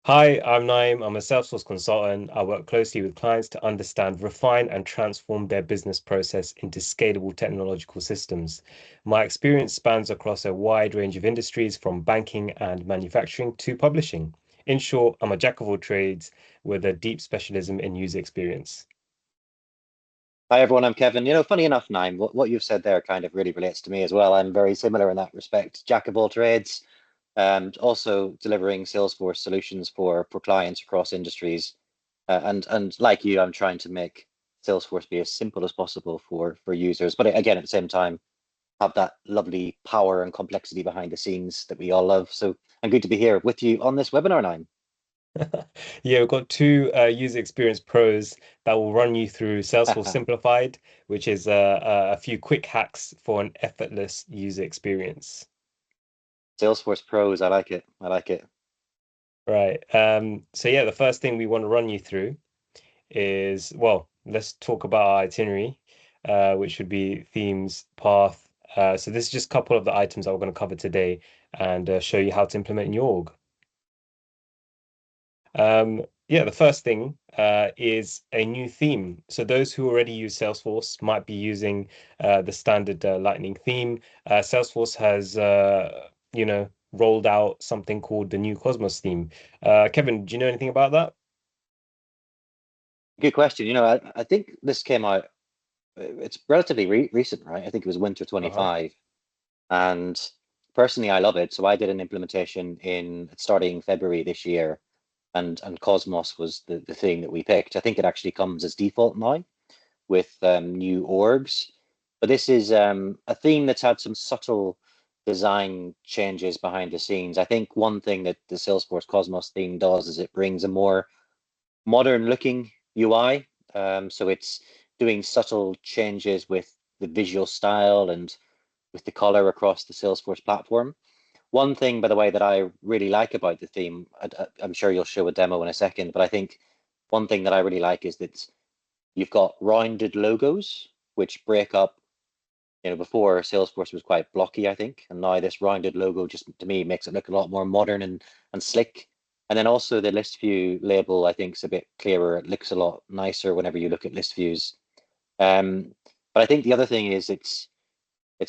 Hi, I'm Naym. I'm a Salesforce consultant. I work closely with clients to understand, refine, and transform their business process into scalable technological systems. My experience spans across a wide range of industries, from banking and manufacturing to publishing. In short, I'm a jack of all trades with a deep specialism in user experience. Hi everyone, I'm Kevin. Funny enough, Naim, what you've said there kind of really relates to me as well. I'm very similar in that respect. Jack of all trades, also delivering Salesforce solutions for clients across industries. And like you, I'm trying to make Salesforce be as simple as possible for users. But again, at the same time, have that lovely power and complexity behind the scenes that we all love. So I'm good to be here with you on this webinar, Naim. Yeah, we've got two user experience pros that will run you through Salesforce Simplified, which is a few quick hacks for an effortless user experience. Salesforce pros, I like it. I like it. Right. So yeah, the first thing we want to run you through is, well, let's talk about our itinerary, which would be themes, path. So this is just a couple of the items that we're going to cover today and show you how to implement in your org. Yeah, the first thing is a new theme. So those who already use Salesforce might be using the standard Lightning theme. Salesforce has, rolled out something called the new Cosmos theme. Kevin, do you know anything about that? Good question. I think this came out. It's relatively recent, right? I think it was winter Uh-huh. 25. And personally, I love it. So I did an implementation in starting February this year, and Cosmos was the thing that we picked. I think it actually comes as default now with new orgs. But this is a theme that's had some subtle design changes behind the scenes. I think one thing that the Salesforce Cosmos theme does is it brings a more modern looking UI. So it's doing subtle changes with the visual style and with the color across the Salesforce platform. One thing, by the way, that I really like about the theme, I'm sure you'll show a demo in a second, but I think one thing that I really like is that you've got rounded logos, which break up. Before Salesforce was quite blocky, I think, and now this rounded logo just to me makes it look a lot more modern and slick. And then also the list view label, I think, is a bit clearer. It looks a lot nicer whenever you look at list views. Um, but I think the other thing is it's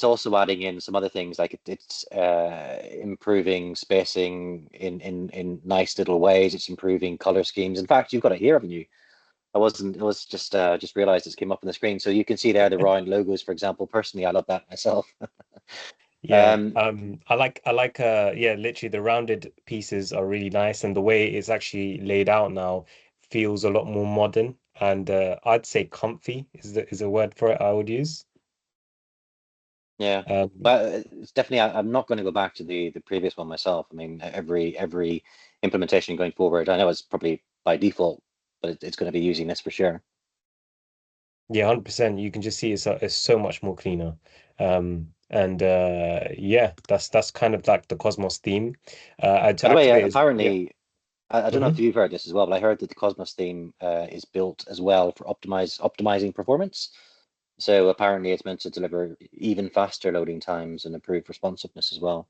also adding in some other things like it's improving spacing in nice little ways. It's improving color schemes. In fact, you've got it here, haven't you? I wasn't. It was just realized it came up on the screen. So you can see there the round logos, for example. Personally, I love that myself. Yeah, Um, yeah, literally the rounded pieces are really nice, and the way it's actually laid out now feels a lot more modern and I'd say comfy is a word for it I would use. yeah, Um, but it's definitely. I'm not going to go back to the previous one myself. I mean, every implementation going forward, I know it's probably by default, but it's going to be using this for sure. yeah, 100%. You can just see it's so much more cleaner. And yeah, that's kind of like the Cosmos theme. To By the way, activate is yeah. apparently, I don't know if Mhm. you've heard this as well, but I heard that the Cosmos theme is built as well for optimizing performance. So apparently, it's meant to deliver even faster loading times and improve responsiveness as well.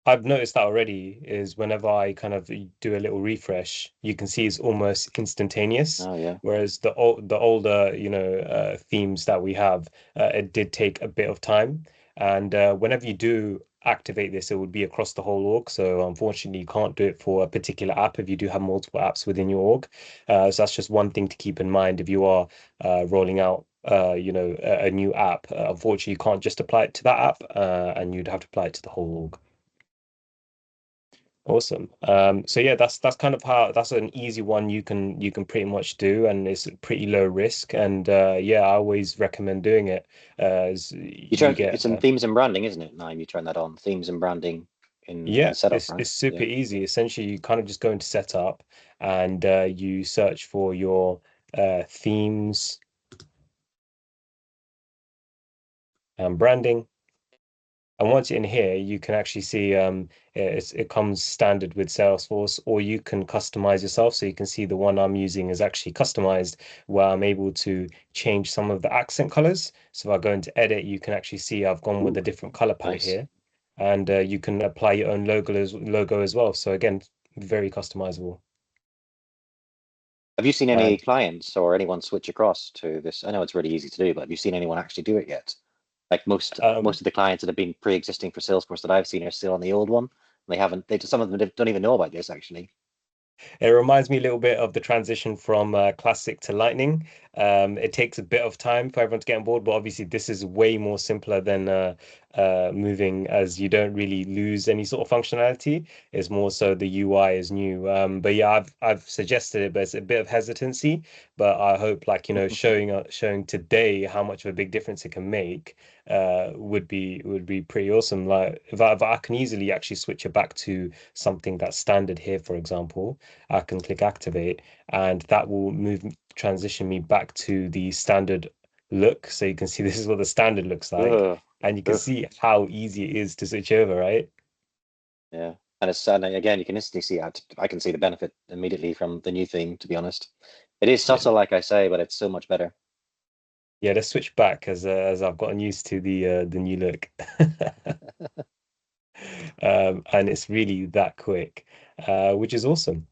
I've noticed that already is whenever I kind of do a little refresh, you can see it's almost instantaneous. Oh yeah, Whereas the older, themes that we have, it did take a bit of time. And whenever you do activate this, it would be across the whole org. So unfortunately, you can't do it for a particular app if you do have multiple apps within your org. So that's just one thing to keep in mind if you are rolling out. A new app. Unfortunately, you can't just apply it to that app, and you'd have to apply it to the whole org. Awesome. So yeah, that's kind of how that's an easy one you can pretty much do, and it's pretty low risk. And yeah, I always recommend doing it as you you turn get it's in themes and branding, isn't it? Now you turn that on themes and branding in yeah, the setup, it's right? it's super Yeah. easy. Essentially, you kind of just go into setup and you search for your themes and branding. And once you're in here, you can actually see it comes standard with Salesforce, or you can customize yourself. So you can see the one I'm using is actually customized, where I'm able to change some of the accent colors. So if I go into edit, you can actually see I've gone with Ooh, a different color palette nice. here, and you can apply your own logo as well. So again, very customizable. Have you seen any And clients or anyone switch across to this? I know it's really easy to do, but have you seen anyone actually do it yet? Like most um, of the clients that have been pre-existing for Salesforce that I've seen are still on the old one. They haven't. They some of them don't even know about this actually. It reminds me a little bit of the transition from Classic to Lightning. It takes a bit of time for everyone to get on board, but obviously this is way more simpler than moving, as you don't really lose any sort of functionality. It's more so the UI is new. But yeah, I've suggested it, but it's a bit of hesitancy. But I hope, like, showing today how much of a big difference it can make would be pretty awesome. Like if I can easily actually switch it back to something that's standard here, for example. I can click activate, and that will transition me back to the standard look. So you can see this is what the standard looks like, Ugh, and you can ugh, see how easy it is to switch over, right? yeah. And it's and again, you can instantly see. I can see the benefit immediately from the new theme. To be honest, it is Yeah. subtle, like I say, but it's so much better. Yeah, let's switch back as I've gotten used to the new look. And it's really that quick, which is awesome.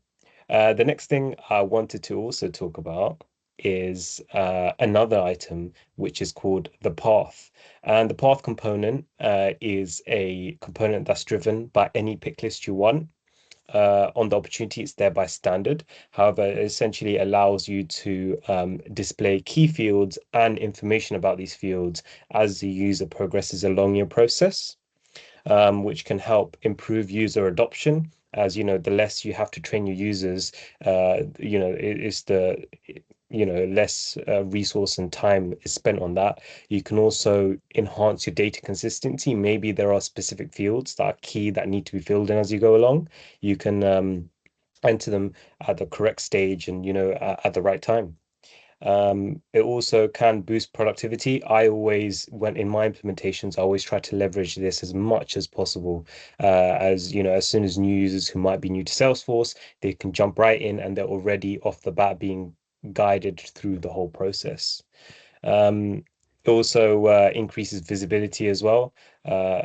The next thing I wanted to also talk about is another item which is called the path. And the path component is a component that's driven by any pick list you want. On the opportunity, it's there by standard. However, it essentially allows you to display key fields and information about these fields as the user progresses along your process, which can help improve user adoption. As you know, the less you have to train your users, it's the less resource and time is spent on that. You can also enhance your data consistency. Maybe there are specific fields that are key that need to be filled in as you go along. You can enter them at the correct stage and at the right time. It also can boost productivity. I always, when in my implementations, I always try to leverage this as much as possible. As you know, as soon as new users who might be new to Salesforce, they can jump right in and they're already off the bat being guided through the whole process. It also increases visibility as well.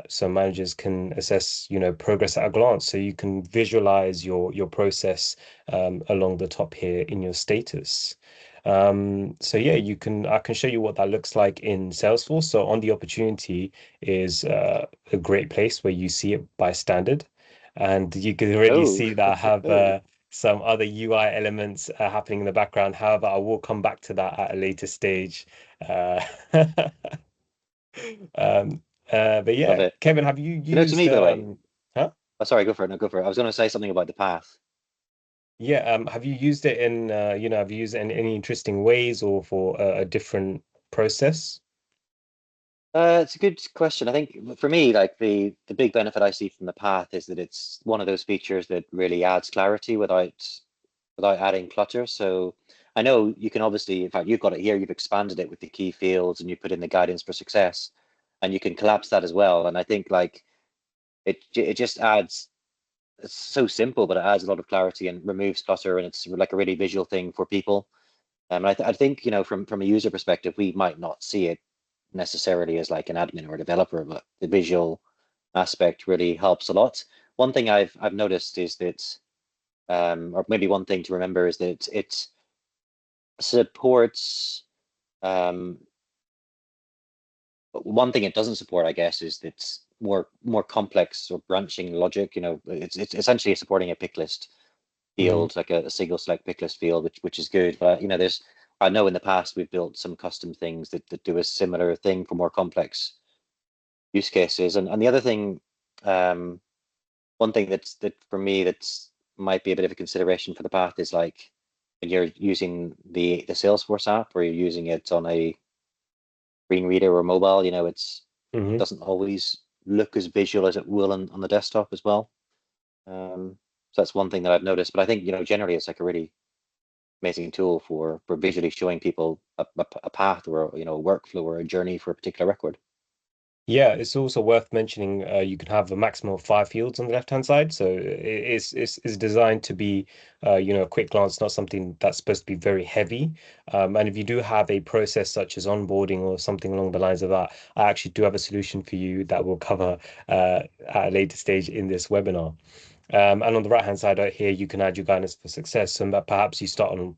So managers can assess, progress at a glance. So you can visualize your process along the top here in your status. So yeah, I can show you what that looks like in Salesforce. So on the opportunity is a great place where you see it by standard. And you can already Oh, see that I have oh, some other UI elements happening in the background. However, I will come back to that at a later stage. Uh, um, but love yeah, it. Kevin, have you You know, to used me, by the way. huh? Oh, sorry, go for it. No, go for it. I was going to say something about the path. Yeah, have you used it in have you used it in any interesting ways or for a different process? It's a good question. I think for me, like the big benefit I see from the path is that it's one of those features that really adds clarity without adding clutter. So I know you can obviously, in fact, you've got it here. You've expanded it with the key fields, and you put in the guidance for success, and you can collapse that as well. And I think like it just adds. It's so simple, but it adds a lot of clarity and removes clutter, and it's like a really visual thing for people. I think from a user perspective, we might not see it necessarily as like an admin or a developer, but the visual aspect really helps a lot. One thing I've noticed is that, or maybe one thing to remember is that it supports. Um, One thing it doesn't support, I guess, is that it's more complex or branching logic. It's essentially supporting a pick list Hmm. field, like a single select pick list field, which is good. But there's I know in the past we've built some custom things that do a similar thing for more complex use cases. And the other thing, um, one thing that for me that's might be a bit of a consideration for the path is like when you're using the Salesforce app or you're using it on a screen reader or mobile, it Hmm. doesn't always look as visual as it will on the desktop as well. So that's one thing that I've noticed. But I think, generally it's like a really amazing tool for visually showing people a path or a workflow or a journey for a particular record. Yeah, it's also worth mentioning you can have a maximum of 5 fields on the left-hand side. So it's designed to be a quick glance, not something that's supposed to be very heavy. And if you do have a process such as onboarding or something along the lines of that, I actually do have a solution for you that we'll cover at a later stage in this webinar. And on the right-hand side out here, you can add your guidance for success. So that perhaps you start on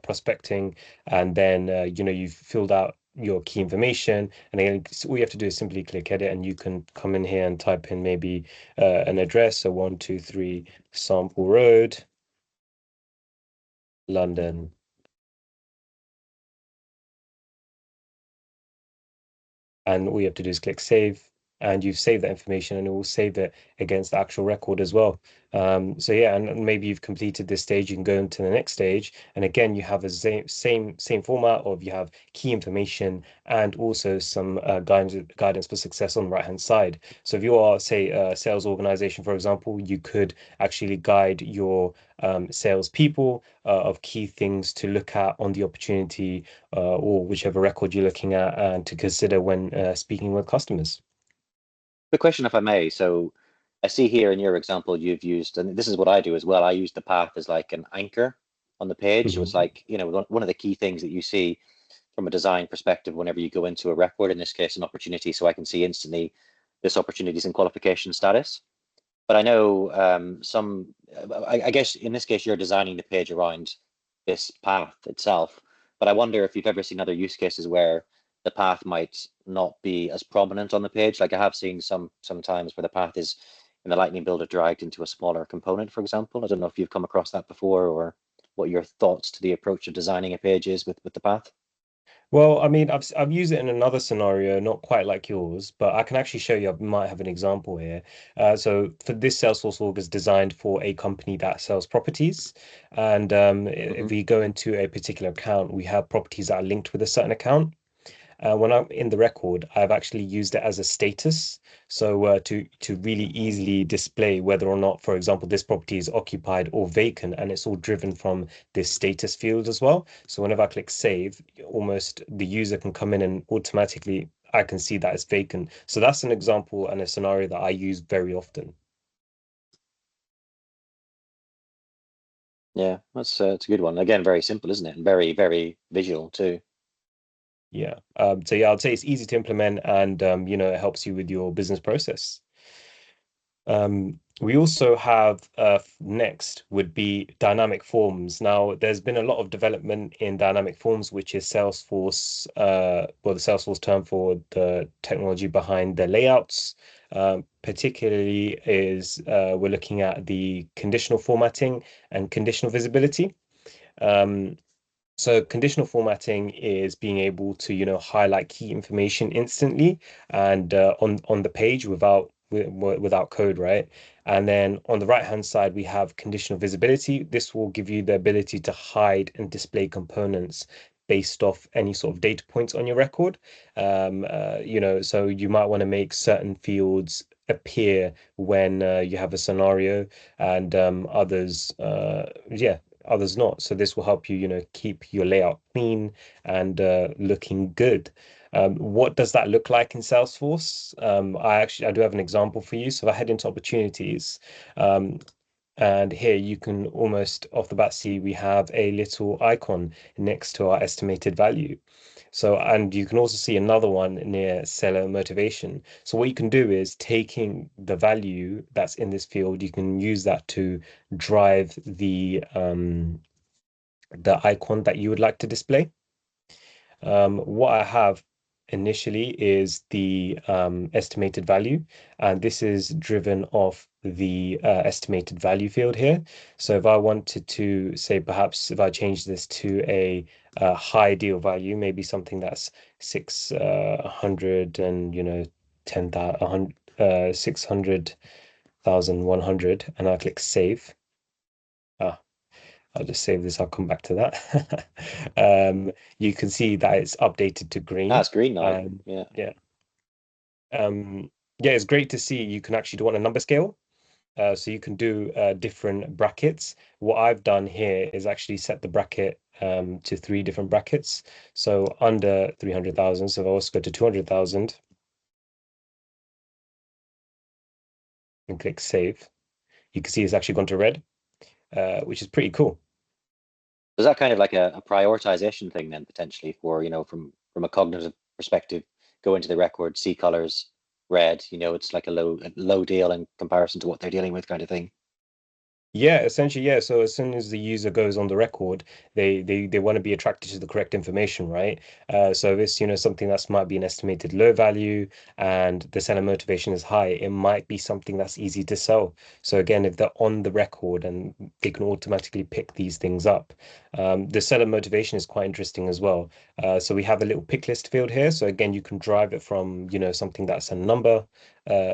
prospecting, and then you've filled out your key information, and then all you have to do is simply click edit, and you can come in here and type in maybe an address. So 123 Sample Road, London. And all you have to do is click save, and you've saved that information, and it will save it against the actual record as well. So yeah, and maybe you've completed this stage, you can go into the next stage, and again you have a same format of you have key information and also some guidance for success on the right hand side. So if you are, say, a sales organization, for example, you could actually guide your sales people of key things to look at on the opportunity, or whichever record you're looking at, and to consider when speaking with customers. The question, if I may, so I see here in your example you've used, and this is what I do as well. I use the path as like an anchor on the page. So it's Mhm. like, one of the key things that you see from a design perspective whenever you go into a record, in this case, an opportunity, so I can see instantly this opportunity is in qualification status. But I know I guess in this case, you're designing the page around this path itself. But I wonder if you've ever seen other use cases where the path might not be as prominent on the page. Like I have seen sometimes where the path is in the Lightning Builder dragged into a smaller component, for example. I don't know if you've come across that before, or what your thoughts to the approach of designing a page is with the path. Well, I mean, I've used it in another scenario, not quite like yours, but I can actually show you. I might have an example here. So for this Salesforce org is designed for a company that sells properties, and Hmm. if we go into a particular account, we have properties that are linked with a certain account. When I'm in the record, I've actually used it as a status. So to really easily display whether or not, for example, this property is occupied or vacant, and it's all driven from this status field as well. So whenever I click save, almost the user can come in and automatically I can see that it's vacant. So that's an example and a scenario that I use very often. Yeah, that's it's a good one. Again, very simple, isn't it? And very, very visual too. Yeah. So yeah, I'd say it's easy to implement, and it helps you with your business process. We also have next would be dynamic forms. Now, there's been a lot of development in dynamic forms, which is Salesforce, well, the Salesforce term for the technology behind the layouts. Particularly is we're looking at the conditional formatting and conditional visibility. Um, so conditional formatting is being able to, highlight key information instantly and on the page without code, right? And then on the right hand side, we have conditional visibility. This will give you the ability to hide and display components based off any sort of data points on your record. So you might want to make certain fields appear when you have a scenario, and others not. So this will help you, keep your layout clean and looking good. What does that look like in Salesforce? I do have an example for you. So if I head into opportunities, um, and here you can almost off the bat see we have a little icon next to our estimated value. So, and you can also see another one near seller motivation. So what you can do is taking the value that's in this field, you can use that to drive the icon that you would like to display. What I have initially is the estimated value, and this is driven off the estimated value field here. So if I wanted to say, perhaps if I change this to a high deal value, maybe something that's 600 and 10,000, 600,100, and I click save. Ah, I'll just save this. I'll come back to that. You can see that it's updated to Ah, green. it's green now. And Yeah. yeah, yeah, it's great to see you can actually do it on a number scale. So you can do different brackets. What I've done here is actually set the bracket to three different brackets. So under 300,000. So if I also go to 200,000 and click save, you can see it's actually gone to red, which is pretty cool. Is that kind of like a prioritization thing then potentially for, from a cognitive perspective, go into the record, see colors, red, it's like a low deal in comparison to what they're dealing with kind of thing. Yeah, essentially, yeah. So as soon as the user goes on the record, they want to be attracted to the correct information, right? So if it's, something that's might be an estimated low value and the seller motivation is high, it might be something that's easy to sell. So again, if they're on the record and they can automatically pick these things up. The seller motivation is quite interesting as well. So we have a little pick list field here. So again, you can drive it from, something that's a number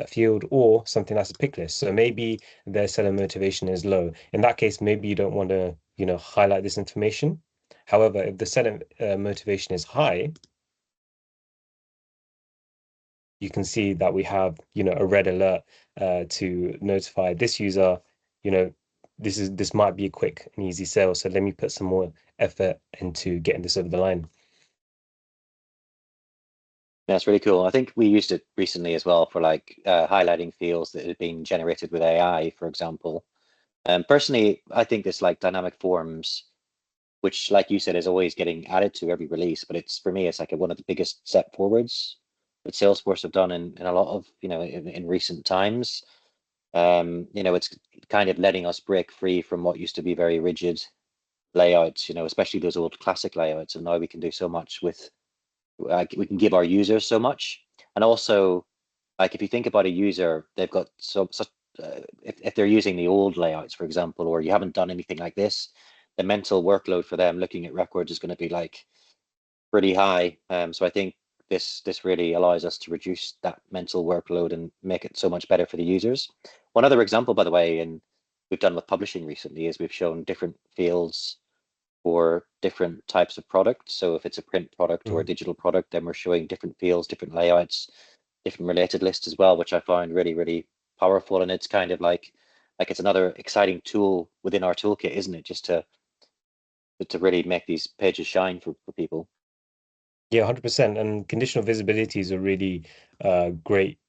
field or something that's a pick list. So maybe their seller motivation is low. In that case, maybe you don't want to, highlight this information. However, if the seller motivation is high, you can see that we have, a red alert to notify this user, you know, this might be a quick and easy sale. So let me put some more effort into getting this over the line. That's really cool. I think we used it recently as well for like highlighting fields that had been generated with AI, for example. Personally, I think this like dynamic forms, which, like you said, is always getting added to every release, but it's for me, it's like one of the biggest step forwards that Salesforce have done in a lot of, in recent times. It's kind of letting us break free from what used to be very rigid layouts, especially those old classic layouts. And now we can do so much with, we can give our users so much. And also, like if you think about a user, they've got such if they're using the old layouts, for example, or you haven't done anything like this, the mental workload for them looking at records is going to be like pretty high. So I think this really allows us to reduce that mental workload and make it so much better for the users. One other example, by the way, and we've done with publishing recently, is we've shown different fields for different types of products. So if it's a print product or a Mhm. digital product, then we're showing different fields, different layouts, different related lists as well, which I found really, really powerful. And it's kind of like it's another exciting tool within our toolkit, isn't it? Just to really make these pages shine for people. Yeah, 100%. And conditional visibility is a really great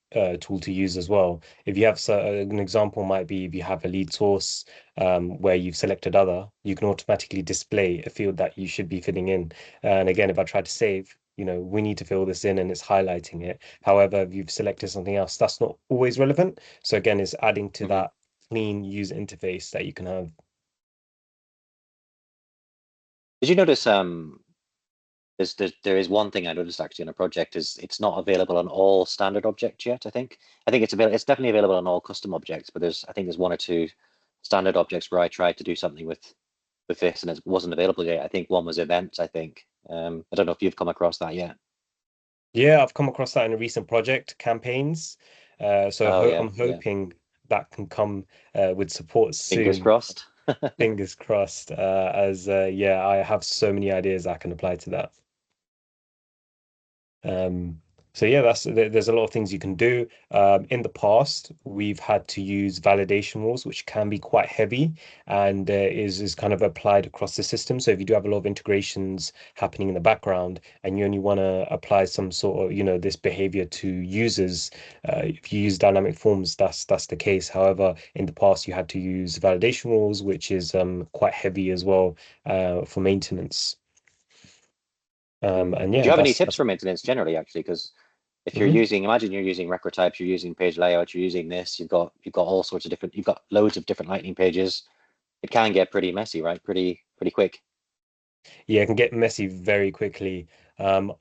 tool to use as well. If you have an example might be if you have a lead source where you've selected other, you can automatically display a field that you should be filling in. And again, if I try to save, we need to fill this in and it's highlighting it. However, if you've selected something else, that's not always relevant. So again, it's adding to Mhm. that clean user interface that you can have. Did you notice there is one thing I noticed actually in a project is it's not available on all standard objects yet, I think. I think it's definitely available on all custom objects, but I think there's one or two standard objects where I tried to do something with this and it wasn't available yet. I think one was events, I think. I don't know if you've come across that yet. Yeah, I've come across that in a recent project, campaigns. So Oh yeah, I'm yeah. hoping that can come with support Fingers soon. crossed. Fingers crossed. As yeah, I have so many ideas I can apply to that. Um, so yeah, there's a lot of things you can do. In the past, we've had to use validation rules, which can be quite heavy and is kind of applied across the system. So if you do have a lot of integrations happening in the background and you only want to apply some sort of, this behavior to users, if you use dynamic forms, that's the case. However, in the past, you had to use validation rules, which is quite heavy as well for maintenance. Mm. And Do yeah, you have any that's tips that's. for maintenance generally, actually? Because if you're Mhm. using, imagine you're using record types, you're using page layout, you're using this, you've got all sorts of different, you've got loads of different lightning pages. It can get pretty messy, right? Pretty quick. Yeah, it can get messy very quickly. Um,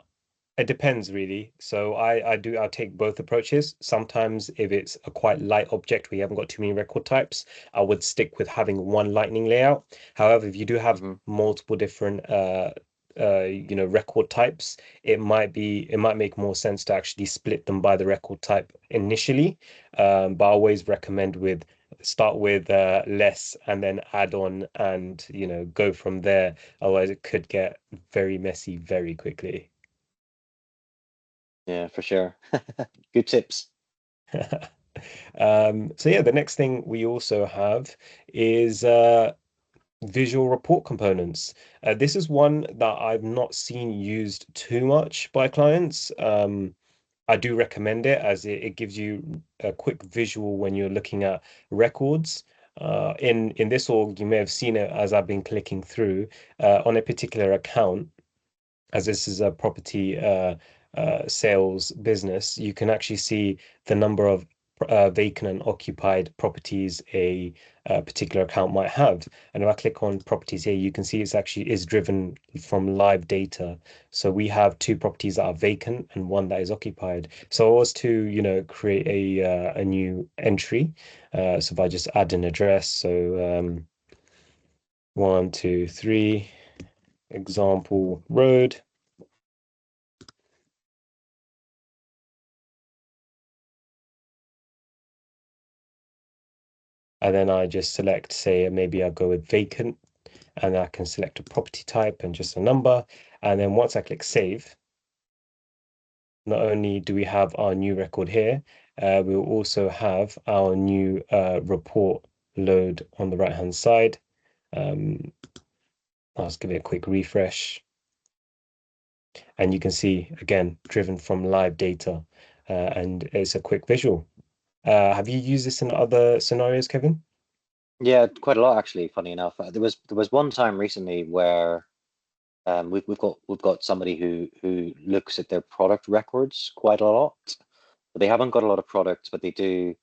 it depends really. So I take both approaches. Sometimes if it's a quite light object where you haven't got too many record types, I would stick with having one lightning layout. However, if you do have Hmm. multiple different record types, it might make more sense to actually split them by the record type initially. But I always recommend with start with less and then add on and go from there. Otherwise it could get very messy very quickly. Yeah, for sure. Good tips. So yeah, the next thing we also have is visual report components. This is one that I've not seen used too much by clients. I do recommend it as it gives you a quick visual when you're looking at records. In this org, you may have seen it as I've been clicking through on a particular account. As this is a property sales business, you can actually see the number of vacant and occupied properties a a particular account might have. And if I click on properties here, you can see it's actually is driven from live data. So we have two properties that are vacant and one that is occupied. So I was to, create a new entry. So if I just add an address, so 123 example road. And then I just select, say, maybe I go with vacant, and I can select a property type and just a number. And then once I click save, not only do we have our new record here, we'll also have our new report load on the right-hand side. I'll just give it a quick refresh. And you can see, again, driven from live data, and it's a quick visual. Have you used this in other scenarios, Kevin? Yeah, quite a lot actually. Funny enough, there was one time recently where we've got somebody who looks at their product records quite a lot. But they haven't got a lot of products, but they do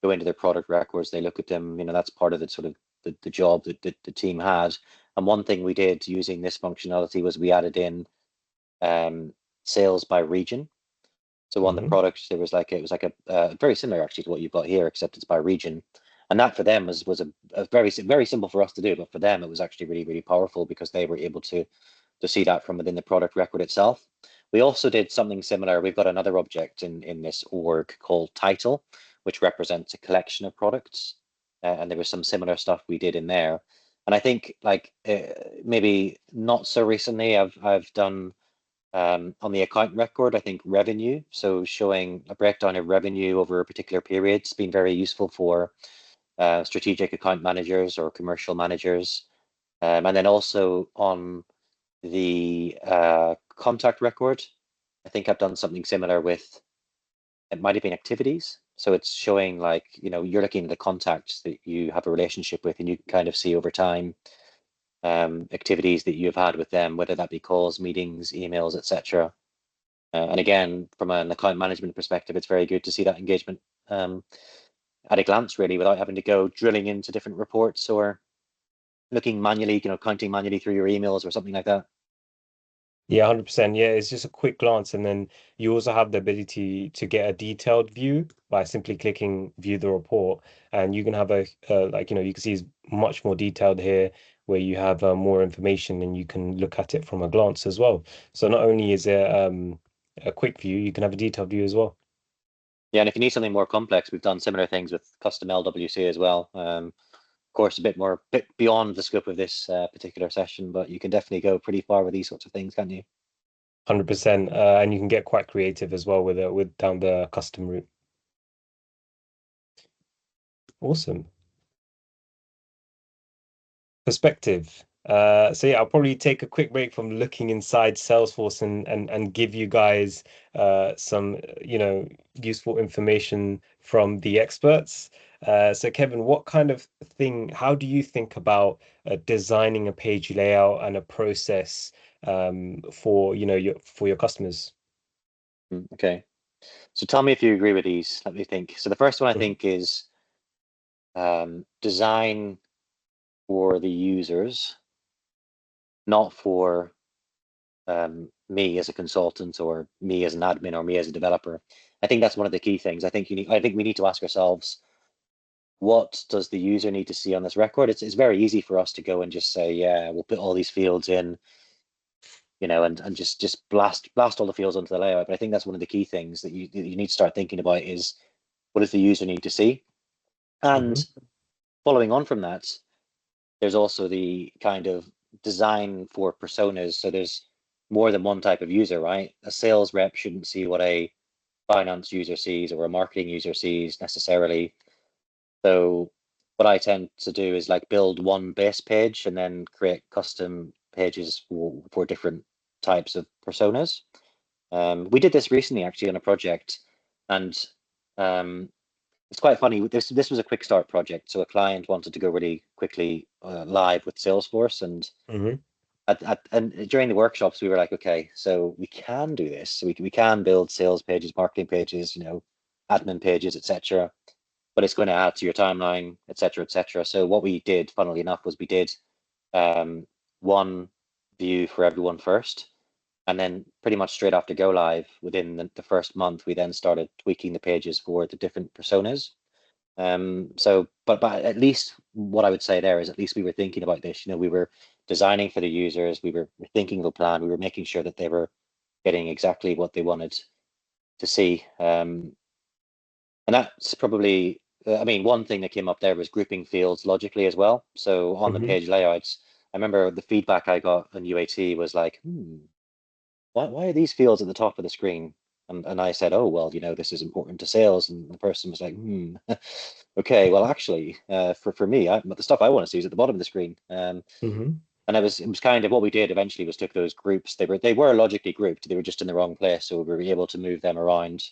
go into their product records. They look at them. That's part of the sort of the job that the team has. And one thing we did using this functionality was we added in sales by region. So on the Hmm. products, it was like a very similar actually to what you've got here, except it's by region. And that for them was a very simple for us to do, but for them it was actually really, really powerful because they were able to see that from within the product record itself. We also did something similar. We've got another object in this org called title, which represents a collection of products. And there was some similar stuff we did in there. And I think like maybe not so recently, I've done on the account record, I think revenue. So showing a breakdown of revenue over a particular period has been very useful for strategic account managers or commercial managers. And then also on the contact record, I think I've done something similar with, it might have been activities. So it's showing like, you're looking at the contacts that you have a relationship with, and you can kind of see over time activities that you've had with them, whether that be calls, meetings, emails, etc. And again, from an account management perspective, it's very good to see that engagement at a glance, really, without having to go drilling into different reports or looking manually, counting manually through your emails or something like that. Yeah, 100%. Yeah, it's just a quick glance, and then you also have the ability to get a detailed view by simply clicking view the report, and you can have you can see it's much more detailed here, where you have more information and you can look at it from a glance as well. So not only is it a quick view, you can have a detailed view as well. Yeah, and if you need something more complex, we've done similar things with custom LWC as well. Of course, bit beyond the scope of this particular session, but you can definitely go pretty far with these sorts of things, can't you? 100%. And you can get quite creative as well with it with down the custom route. Awesome. Perspective. So yeah, I'll probably take a quick break from looking inside Salesforce and give you guys some useful information from the experts. So Kevin, what kind of thing, how do you think about designing a page layout and a process for your customers? Okay. So tell me if you agree with these. Let me think. So the first one I Mhm. think is design for the users, not for me as a consultant or me as an admin or me as a developer. I think that's one of the key things. I think we need to ask ourselves, what does the user need to see on this record? It's very easy for us to go and just say, yeah, we'll put all these fields in, and just blast all the fields onto the layout. But I think that's one of the key things that you need to start thinking about is, what does the user need to see? And Mhm. following on from that, there's also the kind of design for personas. So there's more than one type of user, right? A sales rep shouldn't see what a finance user sees or a marketing user sees necessarily. So what I tend to do is like build one base page and then create custom pages for different types of personas. We did this recently actually on a project, and um, it's quite funny. This was a quick start project, so a client wanted to go really quickly live with Salesforce, and Mhm. and during the workshops we were like, okay, so we can do this. So we can build sales pages, marketing pages, admin pages, etc. but it's going to add to your timeline, etc., etc. So what we did, funnily enough, was we did um, one view for everyone first, and then pretty much straight after go live, within the first month, we then started tweaking the pages for the different personas. So, but at least what I would say there is at least we were thinking about this. We were designing for the users, we were thinking of a plan, we were making sure that they were getting exactly what they wanted to see. And that's probably, I mean, one thing that came up there was grouping fields logically as well. So on the Hmm. page layouts, I remember the feedback I got on UAT was like, why are these fields at the top of the screen? And I said, oh, well, this is important to sales. And the person was like, okay, well, actually, for me, the stuff I want to see is at the bottom of the screen. Hmm. And it was kind of what we did eventually was took those groups. They were logically grouped. They were just in the wrong place, so we were able to move them around.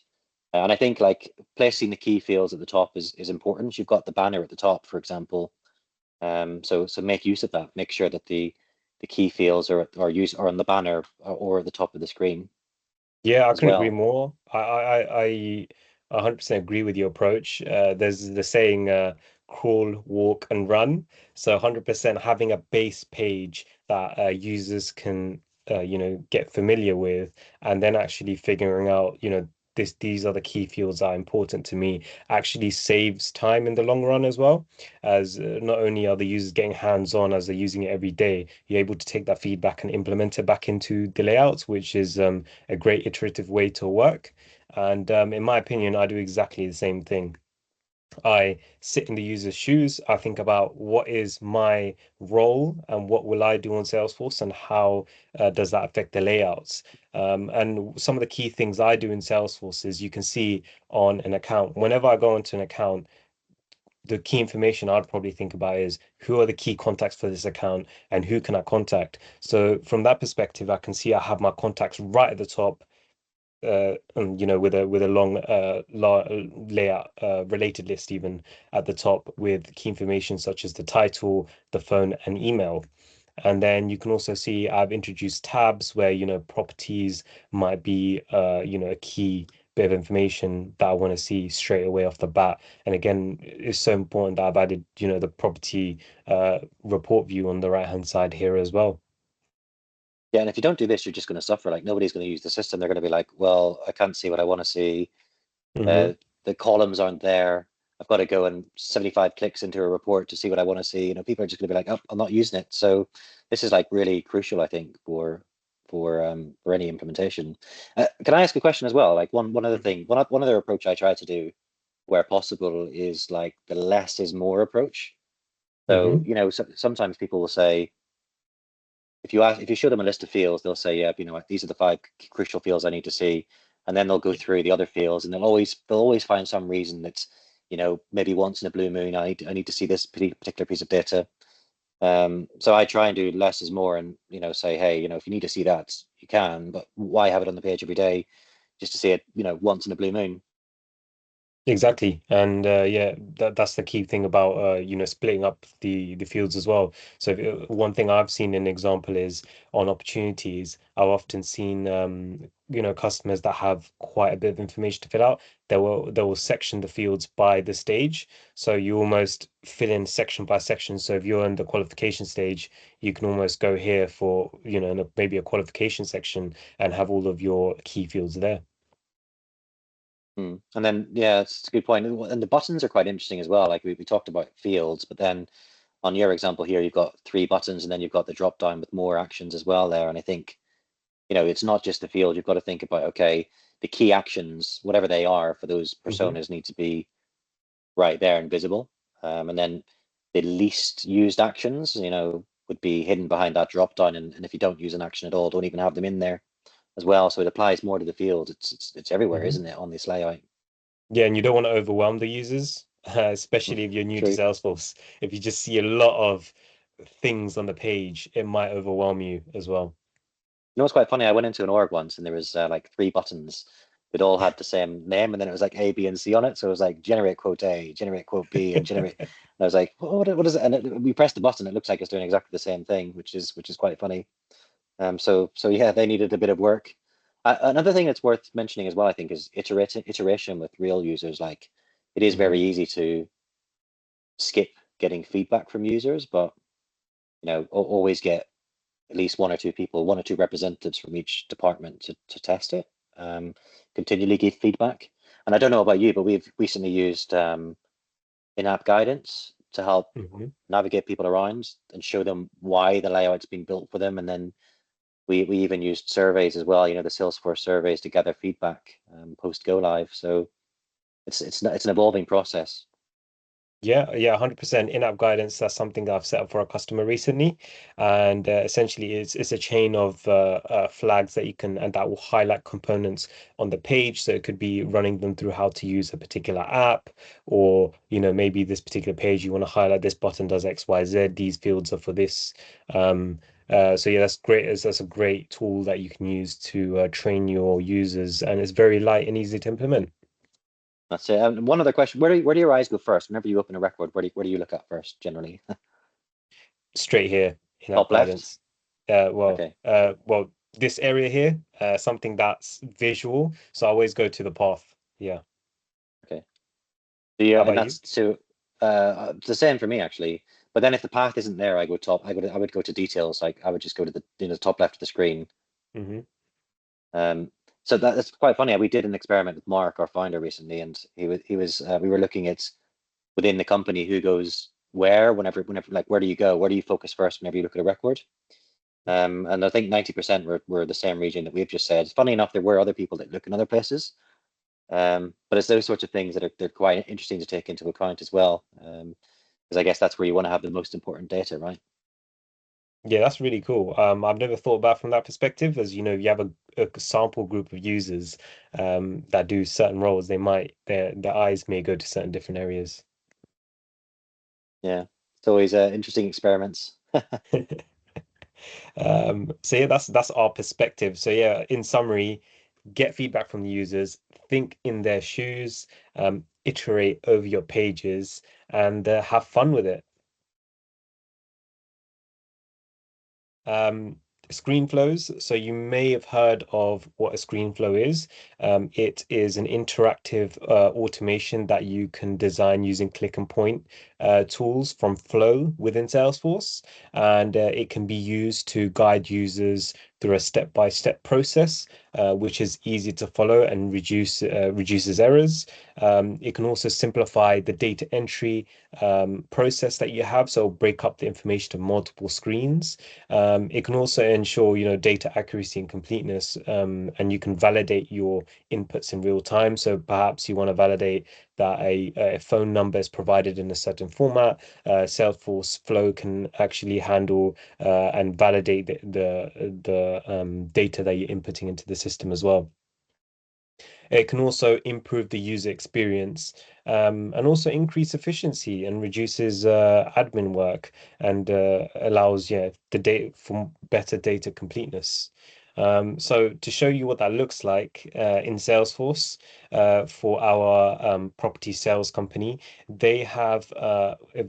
And I think like placing the key fields at the top is important. You've got the banner at the top, for example. So make use of that. Make sure that the key fields are on the banner or at the top of the screen Yeah, I as couldn't agree well. more. I 100% agree with your approach. There's the saying, crawl, walk, and run. So 100% having a base page that users can, get familiar with, and then actually figuring out, these are the key fields that are important to me, actually saves time in the long run as well. As not only are the users getting hands-on as they're using it every day, you're able to take that feedback and implement it back into the layouts, which is a great iterative way to work. And in my opinion, I do exactly the same thing. I sit in the user's shoes. I think about what is my role and what will I do on Salesforce and how does that affect the layouts. And some of the key things I do in Salesforce is you can see on an account. Whenever I go into an account, the key information I'd probably think about is who are the key contacts for this account and who can I contact. So from that perspective, I can see I have my contacts right at the top, and with a long layout, related list even at the top with key information such as the title, the phone, and email. And then you can also see I've introduced tabs where, properties might be, a key bit of information that I want to see straight away off the bat. And again, it's so important that I've added, the property report view on the right hand side here as well. Yeah, and if you don't do this, you're just going to suffer. Like nobody's going to use the system. They're going to be like, well, I can't see what I want to see. Hmm. Uh, the columns aren't there. I've got to go and 75 clicks into a report to see what I want to see. People are just going to be like, oh, I'm not using it. So this is like really crucial, I think, for any implementation. Can I ask a question as well? Like one other thing, one other approach I try to do where possible is like the less is more approach. So, Hmm. sometimes people will say, if you show them a list of fields, they'll say, yeah, these are the five crucial fields I need to see. And then they'll go through the other fields and they'll always find some reason that's, maybe once in a blue moon, I need to see this particular piece of data. So I try and do less is more and, say, hey, if you need to see that, you can, but why have it on the page every day just to see it, once in a blue moon? Exactly. And yeah, that's the key thing about splitting up the fields as well. So one thing I've seen an example is on opportunities, I've often seen customers that have quite a bit of information to fill out. They will section the fields by the stage. So you almost fill in section by section. So if you're in the qualification stage, you can almost go here for, maybe a qualification section and have all of your key fields there. And then, yeah, it's a good point. And the buttons are quite interesting as well. Like we talked about fields, but then on your example here, you've got three buttons and then you've got the drop down with more actions as well there. And I think, it's not just the field. You've got to think about, okay, the key actions, whatever they are for those Hmm. personas need to be right there and visible. And then the least used actions, would be hidden behind that drop down. And if you don't use an action at all, don't even have them in there as well. So it applies more to the field. It's everywhere, Hmm. isn't it, on this layout? Yeah, and you don't want to overwhelm the users, especially if you're new to True. Salesforce. If you just see a lot of things on the page, it might overwhelm you as well. It's quite funny. I went into an org once and there was like three buttons that all had the same name, and then it was like A, B, and C on it. So it was like generate quote A, generate quote B, and generate. And I was like, what is it? And we pressed the button. It looks like it's doing exactly the same thing, which is quite funny. So yeah, they needed a bit of work. Another thing that's worth mentioning as well, I think, is iteration with real users. Like it is Hmm. very easy to skip getting feedback from users, but always get at least one or two people, one or two representatives from each department to test it, continually give feedback. And I don't know about you, but we've recently used in-app guidance to help Hmm. navigate people around and show them why the layout's been built for them. And then we even used surveys as well, the Salesforce surveys to gather feedback post go live. So it's an evolving process. Yeah, yeah, 100% in-app guidance. That's something I've set up for a customer recently, and essentially it's a chain of flags that you can and that will highlight components on the page. So it could be running them through how to use a particular app, or maybe this particular page you want to highlight this button does X, Y, Z. These fields are for this. Um, so yeah, that's great. That's a great tool that you can use to train your users, and it's very light and easy to implement. That's it. And one other question: where do your eyes go first? Whenever you open a record, where do you look at first generally? Straight here in app Top left? guidance. Uh, well, Okay, uh, well, this area here, something that's visual. So I always go to the path. Yeah. okay. So yeah, How and about you? that's so it's the same for me actually. But then if the path isn't there, I go top. I would go to details. Like I would just go to the top left of the screen. Hmm. Um, so that's quite funny. We did an experiment with Mark, our founder, recently, and he was we were looking at within the company who goes where whenever like where do you go? Where do you focus first whenever you look at a record? And I think 90% were the same region that we've just said. Funny enough, there were other people that look in other places. But it's those sorts of things that they're quite interesting to take into account as well. Because I guess that's where you want to have the most important data, right? Yeah, that's really cool. I've never thought about it from that perspective. As you know, you have a sample group of users that do certain roles. Their eyes may go to certain different areas. Yeah. It's always interesting experiments. So yeah, that's our perspective. So yeah, in summary, get feedback from the users, think in their shoes, iterate over your pages, and have fun with it. Um, Screen flows. So you may have heard of what a screen flow is. It is an interactive automation that you can design using click and point tools from Flow within Salesforce, and it can be used to guide users through a step-by-step process, which is easy to follow and reduces errors. It can also simplify the data entry process that you have, so break up the information to multiple screens. It can also ensure, data accuracy and completeness, and you can validate your inputs in real time. So perhaps you want to validate that a phone number is provided in a certain format. Salesforce Flow can actually handle and validate the data that you're inputting into the system as well. It can also improve the user experience, and also increase efficiency and reduces admin work, and allows, the data for better data completeness. So to show you what that looks like in Salesforce for our property sales company, they have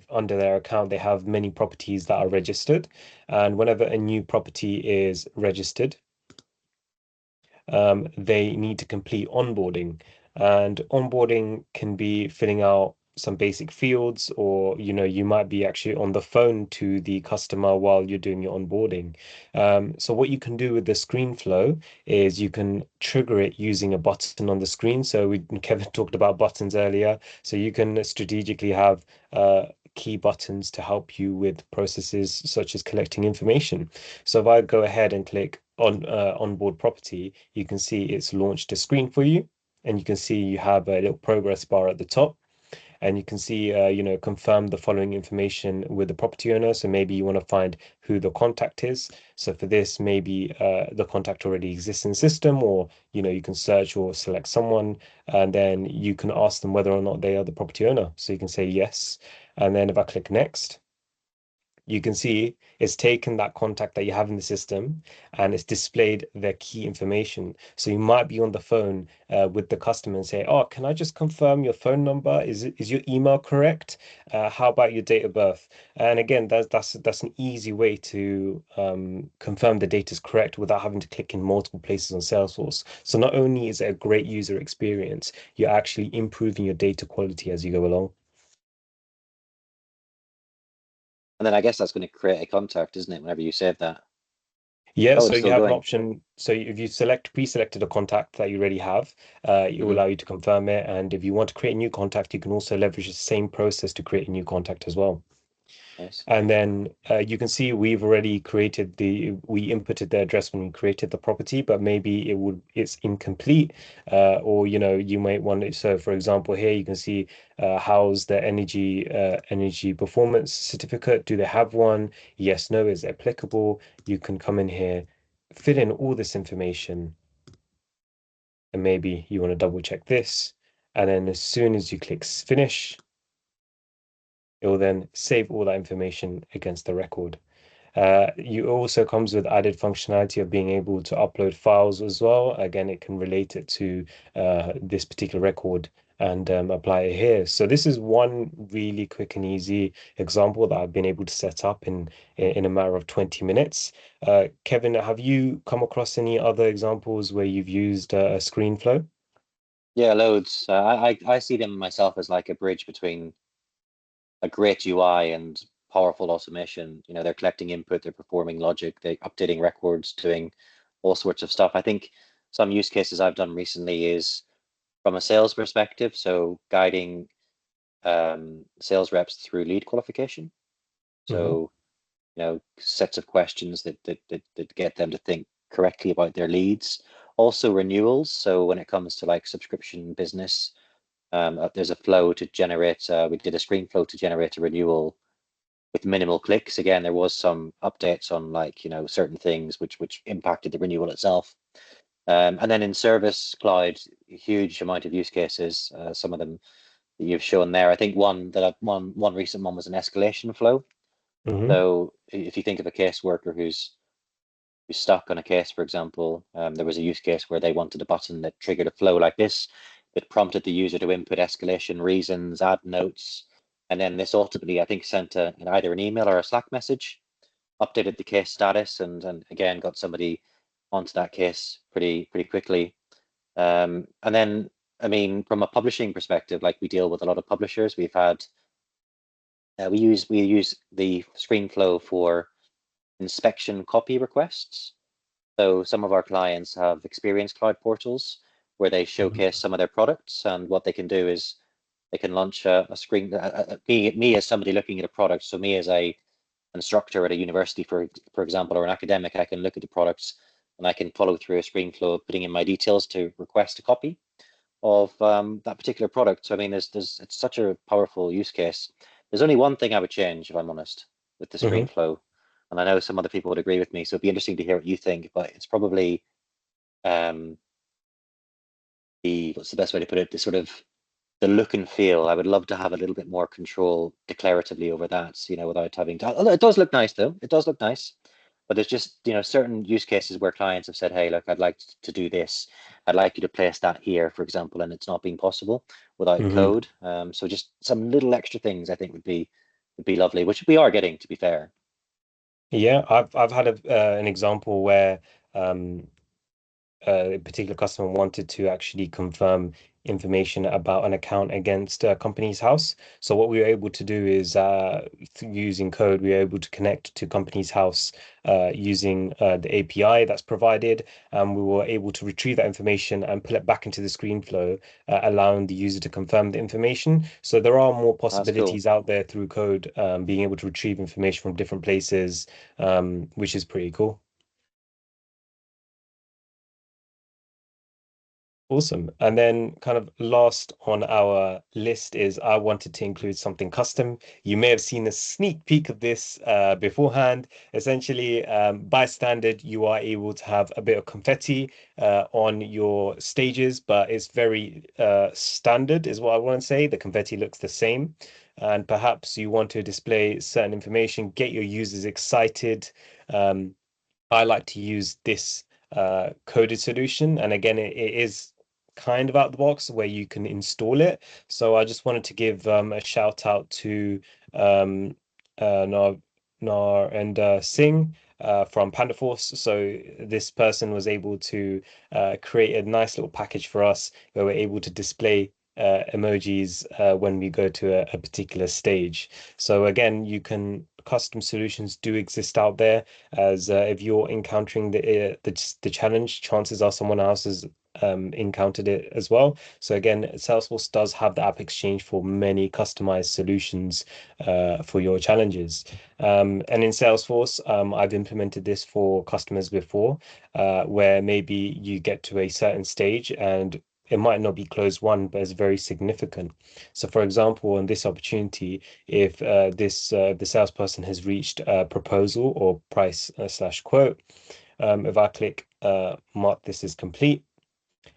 under their account they have many properties that are registered, and whenever a new property is registered, they need to complete onboarding. And onboarding can be filling out some basic fields, or you might be actually on the phone to the customer while you're doing your onboarding. So what you can do with the screen flow is you can trigger it using a button on the screen. So Kevin talked about buttons earlier. So you can strategically have key buttons to help you with processes such as collecting information. So if I go ahead and click on onboard property, you can see it's launched a screen for you, and you can see you have a little progress bar at the top, and you can see, confirm the following information with the property owner. So maybe you want to find who the contact is. So for this, maybe the contact already exists in the system, or you can search or select someone, and then you can ask them whether or not they are the property owner. So you can say yes, and then if I click next, you can see it's taken that contact that you have in the system and it's displayed their key information. So you might be on the phone with the customer and say, "Oh, can I just confirm your phone number? Is your email correct? How about your date of birth?" And again, that's an easy way to confirm the data is correct without having to click in multiple places on Salesforce. So not only is it a great user experience, you're actually improving your data quality as you go along. And then I guess that's going to create a contact, isn't it? Whenever you save that. Yeah, Oh, so it's you still have an going. option. So if you pre-selected a contact that you already have, it will Hmm. allow you to confirm it. And if you want to create a new contact, you can also leverage the same process to create a new contact as well. Nice. And then you can see we've already we inputted the address when we created the property, but maybe it's incomplete, or you might want it. So, for example, here you can see how's the energy performance certificate? Do they have one? Yes, no, is it applicable? You can come in here, fill in all this information, and maybe you want to double check this. And then as soon as you click finish, it will then save all that information against the record. You also comes with added functionality of being able to upload files as well. Again, it can relate it to this particular record and apply it here. So this is one really quick and easy example that I've been able to set up in a matter of 20 minutes. Kevin, have you come across any other examples where you've used ScreenFlow? Yeah, loads. I see them myself as like a bridge between a great UI and powerful automation. You know, they're collecting input, they're performing logic, they're updating records, doing all sorts of stuff. I think some use cases I've done recently is from a sales perspective, so guiding sales reps through lead qualification. Hmm. So, sets of questions that get them to think correctly about their leads. Also renewals. So when it comes to like subscription business, there's a flow to generate, we did a screen flow to generate a renewal with minimal clicks. Again, there was some updates on like, certain things which impacted the renewal itself. And then in Service Cloud, a huge amount of use cases, some of them that you've shown there. I think one recent one was an escalation flow. Hmm. So if you think of a caseworker who's stuck on a case, for example, there was a use case where they wanted a button that triggered a flow like this, that prompted the user to input escalation reasons, add notes, and then this ultimately, I think, sent either an email or a Slack message, updated the case status, and again got somebody onto that case pretty quickly. And then, I mean, from a publishing perspective, like we deal with a lot of publishers, we've had we use the ScreenFlow for inspection copy requests. So some of our clients have Experience Cloud portals where they Hmm. showcase some of their products, and what they can do is they can launch a screen. Me as somebody looking at a product, so me as a instructor at a university, for example, or an academic, I can look at the products and I can follow through a screen flow, putting in my details to request a copy of that particular product. So I mean, there's it's such a powerful use case. There's only one thing I would change, if I'm honest, with the screen Hmm. flow, and I know some other people would agree with me. So it'd be interesting to hear what you think. But it's probably um, the what's the best way to put it? The sort of the look and feel. I would love to have a little bit more control declaratively over that, without having to. Although it does look nice, though. It does look nice. But there's just, certain use cases where clients have said, hey, look, I'd like to do this. I'd like you to place that here, for example, and it's not been possible without Hmm. code. So just some little extra things I think would be lovely, which we are getting, to be fair. Yeah, I've had an example where a particular customer wanted to actually confirm information about an account against a company's house. So what we were able to do is using code, we were able to connect to company's house using the API that's provided, and we were able to retrieve that information and pull it back into the screen flow, allowing the user to confirm the information. So there are more That's cool. possibilities out there through code, being able to retrieve information from different places, which is pretty cool. Awesome. And then kind of last on our list is I wanted to include something custom. You may have seen a sneak peek of this beforehand. Essentially, by standard, you are able to have a bit of confetti on your stages, but it's very standard, is what I want to say. The confetti looks the same. And perhaps you want to display certain information, get your users excited. Um, I like to use this coded solution. And again, it is kind of out the box where you can install it. So I just wanted to give a shout out to um, Nar and Singh from PandaForce. So this person was able to create a nice little package for us where we're able to display emojis when we go to a particular stage. So again, you can custom solutions do exist out there as if you're encountering the challenge, chances are someone else has encountered it as well. So again, Salesforce does have the App Exchange for many customized solutions for your challenges. And in Salesforce, I've implemented this for customers before, where maybe you get to a certain stage and it might not be closed won, but it's very significant. So, for example, on this opportunity, if the salesperson has reached a proposal or price slash quote, if I click mark this as complete,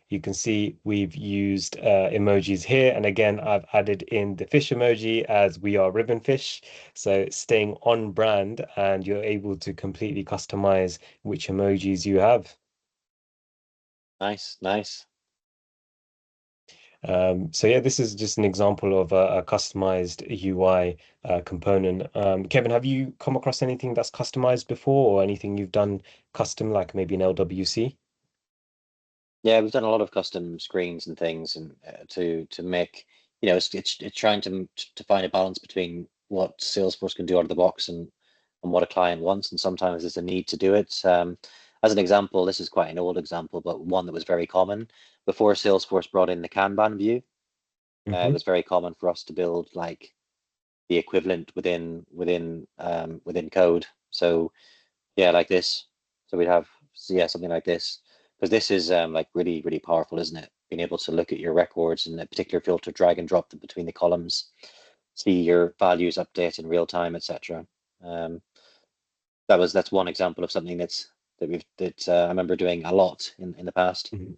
you can see we've used emojis here. And again, I've added in the fish emoji as we are ribbon fish. So staying on brand and you're able to completely customize which emojis you have. Nice, nice. So yeah, this is just an example of a customized UI component. Kevin, have you come across anything that's customized before or anything you've done custom, like maybe an LWC? Yeah, we've done a lot of custom screens and things, and to make, it's trying to find a balance between what Salesforce can do out of the box and what a client wants, and sometimes there's a need to do it. As an example, this is quite an old example, but one that was very common before Salesforce brought in the Kanban view. It Hmm. was very common for us to build like the equivalent within code. So yeah, like this. So we'd have, so yeah, something like this. Because this is like really powerful, isn't it? Being able to look at your records and a particular filter, drag and drop them between the columns, see your values update in real time, etc. Um, that's one example of something that I remember doing a lot in the past. Hmm.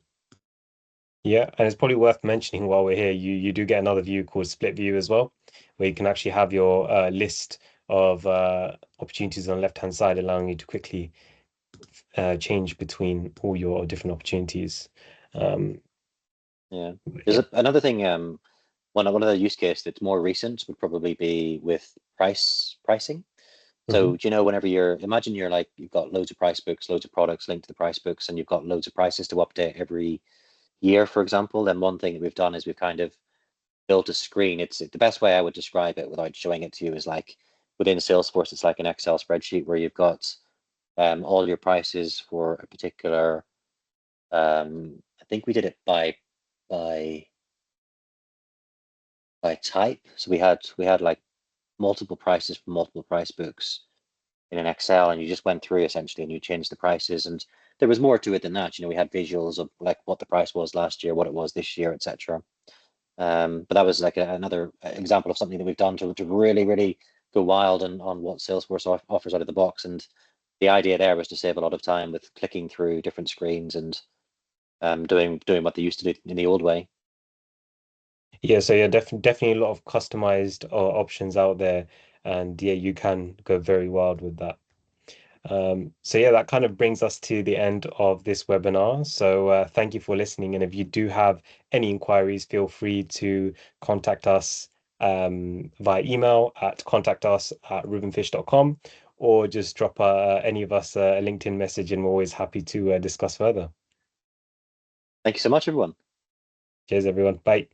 Yeah, and it's probably worth mentioning while we're here, you do get another view called split view as well, where you can actually have your list of opportunities on the left-hand side, allowing you to quickly change between all your different opportunities. Um, Yeah. There's yeah. another thing, one other use case that's more recent would probably be with pricing. Hmm. So, do you know, whenever imagine you're like, you've got loads of price books, loads of products linked to the price books, and you've got loads of prices to update every year, for example, then one thing that we've done is we've kind of built a screen. It's the best way I would describe it without showing it to you is like within Salesforce, it's like an Excel spreadsheet where you've got all your prices for a particular, I think we did it by by type. So we had like multiple prices for multiple price books in an Excel, and you just went through essentially and you changed the prices. And there was more to it than that. We had visuals of like what the price was last year, what it was this year, etc. But that was like another example of something that we've done to really go wild on what Salesforce offers out of the box. And the idea there was to save a lot of time with clicking through different screens and doing what they used to do in the old way. Yeah, so yeah, definitely a lot of customized options out there, and yeah, you can go very wild with that. So yeah, that kind of brings us to the end of this webinar. So thank you for listening, and if you do have any inquiries, feel free to contact us via email at contact@ribbonfish.com, or just drop any of us a LinkedIn message, and we're always happy to discuss further. Thank you so much, everyone. Cheers, everyone. Bye.